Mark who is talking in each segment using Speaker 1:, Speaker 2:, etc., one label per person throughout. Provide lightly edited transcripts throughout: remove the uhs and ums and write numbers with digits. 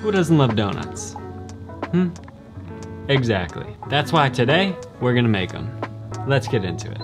Speaker 1: Who doesn't love donuts? Exactly. That's why today, we're gonna make them. Let's get into it.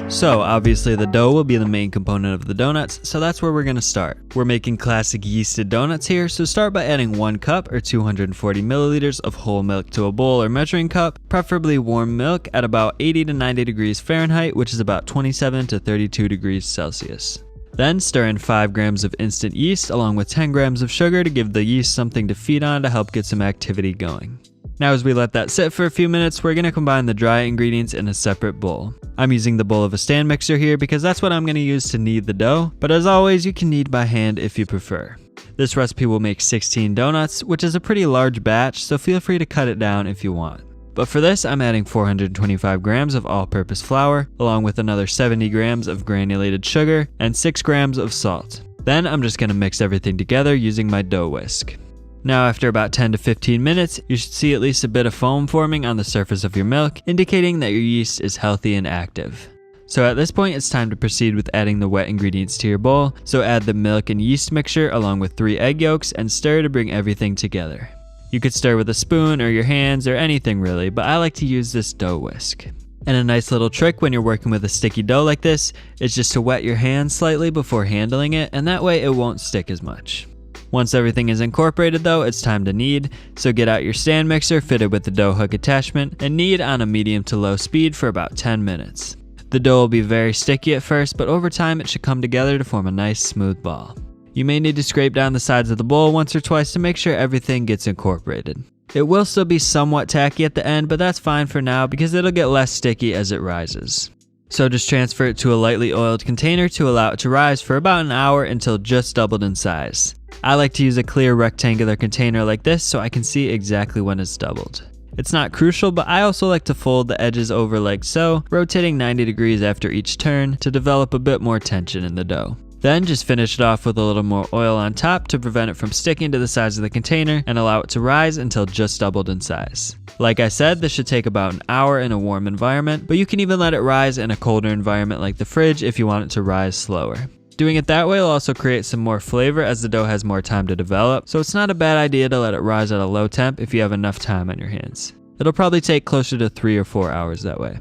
Speaker 1: So obviously the dough will be the main component of the donuts, so that's where we're gonna start. We're making classic yeasted donuts here, so start by adding 1 cup or 240 milliliters of whole milk to a bowl or measuring cup, preferably warm milk at about 80 to 90 degrees Fahrenheit, which is about 27 to 32 degrees Celsius. Then stir in 5 grams of instant yeast along with 10 grams of sugar to give the yeast something to feed on to help get some activity going. Now as we let that sit for a few minutes, we're going to combine the dry ingredients in a separate bowl. I'm using the bowl of a stand mixer here because that's what I'm going to use to knead the dough, but as always you can knead by hand if you prefer. This recipe will make 16 donuts, which is a pretty large batch, so feel free to cut it down if you want. But for this, I'm adding 425 grams of all-purpose flour, along with another 70 grams of granulated sugar, and 6 grams of salt. Then I'm just going to mix everything together using my dough whisk. Now after about 10 to 15 minutes, you should see at least a bit of foam forming on the surface of your milk, indicating that your yeast is healthy and active. So at this point, it's time to proceed with adding the wet ingredients to your bowl, so add the milk and yeast mixture along with 3 egg yolks and stir to bring everything together. You could stir with a spoon or your hands or anything really, but I like to use this dough whisk. And a nice little trick when you're working with a sticky dough like this is just to wet your hands slightly before handling it, and that way it won't stick as much. Once everything is incorporated though, it's time to knead, so get out your stand mixer fitted with the dough hook attachment and knead on a medium to low speed for about 10 minutes. The dough will be very sticky at first, but over time it should come together to form a nice smooth ball. You may need to scrape down the sides of the bowl once or twice to make sure everything gets incorporated. It will still be somewhat tacky at the end, but that's fine for now because it'll get less sticky as it rises. So just transfer it to a lightly oiled container to allow it to rise for about an hour until just doubled in size. I like to use a clear rectangular container like this so I can see exactly when it's doubled. It's not crucial, but I also like to fold the edges over like so, rotating 90 degrees after each turn to develop a bit more tension in the dough. Then just finish it off with a little more oil on top to prevent it from sticking to the sides of the container and allow it to rise until just doubled in size. Like I said, this should take about an hour in a warm environment, but you can even let it rise in a colder environment like the fridge if you want it to rise slower. Doing it that way will also create some more flavor as the dough has more time to develop, so it's not a bad idea to let it rise at a low temp if you have enough time on your hands. It'll probably take closer to 3 or 4 hours that way.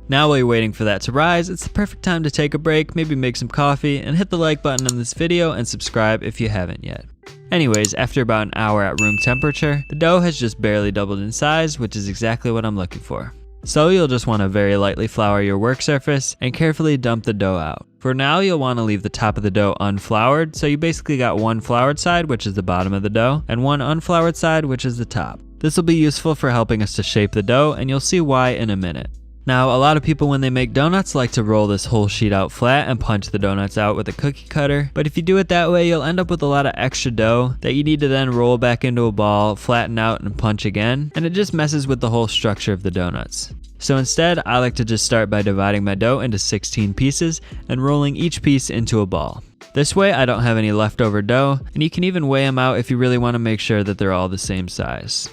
Speaker 1: Now while you're waiting for that to rise, it's the perfect time to take a break, maybe make some coffee, and hit the like button on this video and subscribe if you haven't yet. Anyways, after about an hour at room temperature, the dough has just barely doubled in size, which is exactly what I'm looking for. So you'll just want to very lightly flour your work surface and carefully dump the dough out. For now, you'll want to leave the top of the dough unfloured, so you basically got one floured side, which is the bottom of the dough, and one unfloured side, which is the top. This will be useful for helping us to shape the dough, and you'll see why in a minute. Now, a lot of people when they make donuts like to roll this whole sheet out flat and punch the donuts out with a cookie cutter, but if you do it that way, you'll end up with a lot of extra dough that you need to then roll back into a ball, flatten out, and punch again, and it just messes with the whole structure of the donuts. So instead, I like to just start by dividing my dough into 16 pieces and rolling each piece into a ball. This way, I don't have any leftover dough, and you can even weigh them out if you really want to make sure that they're all the same size.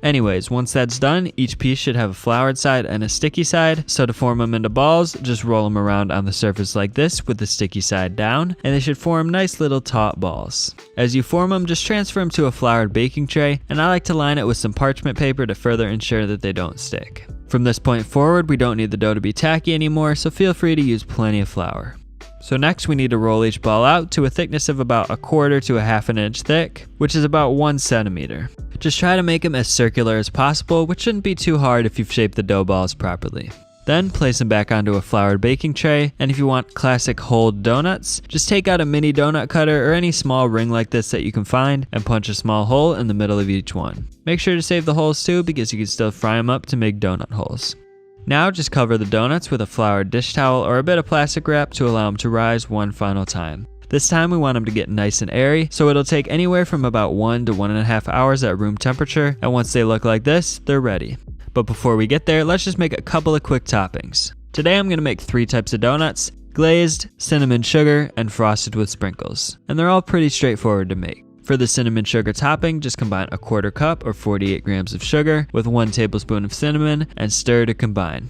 Speaker 1: Anyways, once that's done, each piece should have a floured side and a sticky side, so to form them into balls, just roll them around on the surface like this with the sticky side down, and they should form nice little taut balls. As you form them, just transfer them to a floured baking tray, and I like to line it with some parchment paper to further ensure that they don't stick. From this point forward, we don't need the dough to be tacky anymore, so feel free to use plenty of flour. So next we need to roll each ball out to a thickness of about 1/4 to 1/2 inch thick, which is about 1 centimeter. Just try to make them as circular as possible, which shouldn't be too hard if you've shaped the dough balls properly. Then place them back onto a floured baking tray, and if you want classic whole donuts, just take out a mini donut cutter or any small ring like this that you can find and punch a small hole in the middle of each one. Make sure to save the holes too because you can still fry them up to make donut holes. Now just cover the donuts with a floured dish towel or a bit of plastic wrap to allow them to rise one final time. This time we want them to get nice and airy, so it'll take anywhere from about 1 to 1.5 hours at room temperature, and once they look like this, they're ready. But before we get there, let's just make a couple of quick toppings. Today I'm going to make 3 types of donuts: glazed, cinnamon sugar, and frosted with sprinkles. And they're all pretty straightforward to make. For the cinnamon sugar topping, just combine 1/4 cup or 48 grams of sugar with 1 tablespoon of cinnamon and stir to combine.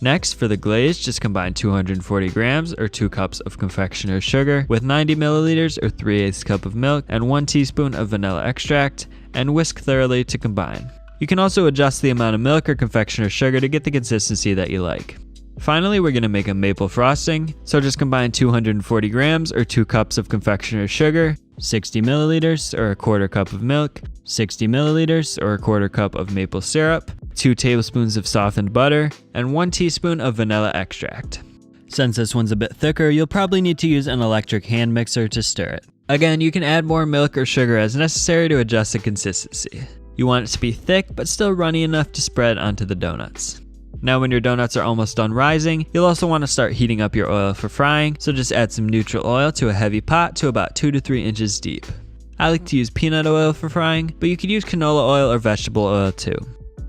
Speaker 1: Next, for the glaze, just combine 240 grams or 2 cups of confectioner's sugar with 90 milliliters or 3/8 cup of milk and 1 teaspoon of vanilla extract, and whisk thoroughly to combine. You can also adjust the amount of milk or confectioner's sugar to get the consistency that you like. Finally, we're going to make a maple frosting, so just combine 240 grams or 2 cups of confectioner's sugar, 60 milliliters or 1/4 cup of milk, 60 milliliters or 1/4 cup of maple syrup, 2 tablespoons of softened butter, and 1 teaspoon of vanilla extract. Since this one's a bit thicker, you'll probably need to use an electric hand mixer to stir it. Again, you can add more milk or sugar as necessary to adjust the consistency. You want it to be thick, but still runny enough to spread onto the donuts. Now when your donuts are almost done rising, you'll also want to start heating up your oil for frying, so just add some neutral oil to a heavy pot to about 2 to 3 inches deep. I like to use peanut oil for frying, but you could use canola oil or vegetable oil too.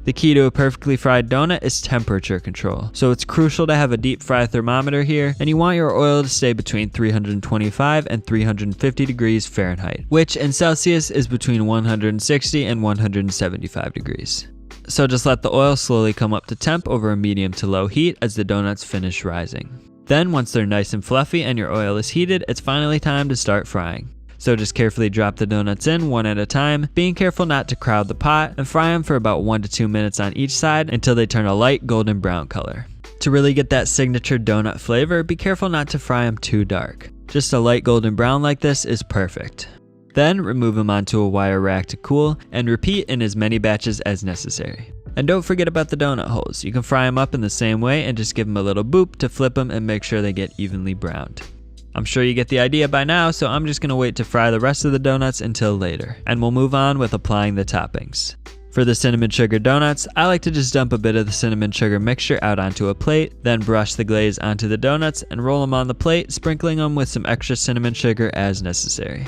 Speaker 1: The key to a perfectly fried donut is temperature control, so it's crucial to have a deep fry thermometer here, and you want your oil to stay between 325 and 350 degrees Fahrenheit, which in Celsius is between 160 and 175 degrees. So just let the oil slowly come up to temp over a medium to low heat as the donuts finish rising. Then once they're nice and fluffy and your oil is heated, it's finally time to start frying. So just carefully drop the donuts in one at a time, being careful not to crowd the pot, and fry them for about 1 to 2 minutes on each side until they turn a light golden brown color. To really get that signature donut flavor, be careful not to fry them too dark. Just a light golden brown like this is perfect. Then remove them onto a wire rack to cool, and repeat in as many batches as necessary. And don't forget about the donut holes. You can fry them up in the same way and just give them a little boop to flip them and make sure they get evenly browned. I'm sure you get the idea by now, so I'm just going to wait to fry the rest of the donuts until later, and we'll move on with applying the toppings. For the cinnamon sugar donuts, I like to just dump a bit of the cinnamon sugar mixture out onto a plate, then brush the glaze onto the donuts and roll them on the plate, sprinkling them with some extra cinnamon sugar as necessary.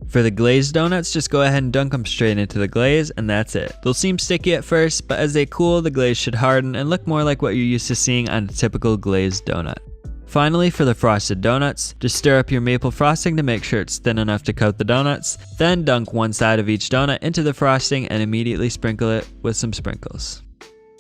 Speaker 1: For the glazed donuts, just go ahead and dunk them straight into the glaze, and that's it. They'll seem sticky at first, but as they cool, the glaze should harden and look more like what you're used to seeing on a typical glazed donut. Finally, for the frosted donuts, just stir up your maple frosting to make sure it's thin enough to coat the donuts, then dunk one side of each donut into the frosting and immediately sprinkle it with some sprinkles.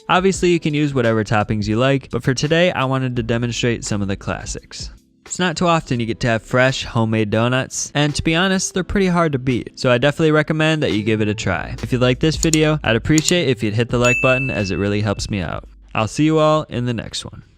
Speaker 1: Obviously, you can use whatever toppings you like, but for today, I wanted to demonstrate some of the classics. It's not too often you get to have fresh, homemade donuts, and to be honest, they're pretty hard to beat, so I definitely recommend that you give it a try. If you like this video, I'd appreciate if you'd hit the like button as it really helps me out. I'll see you all in the next one.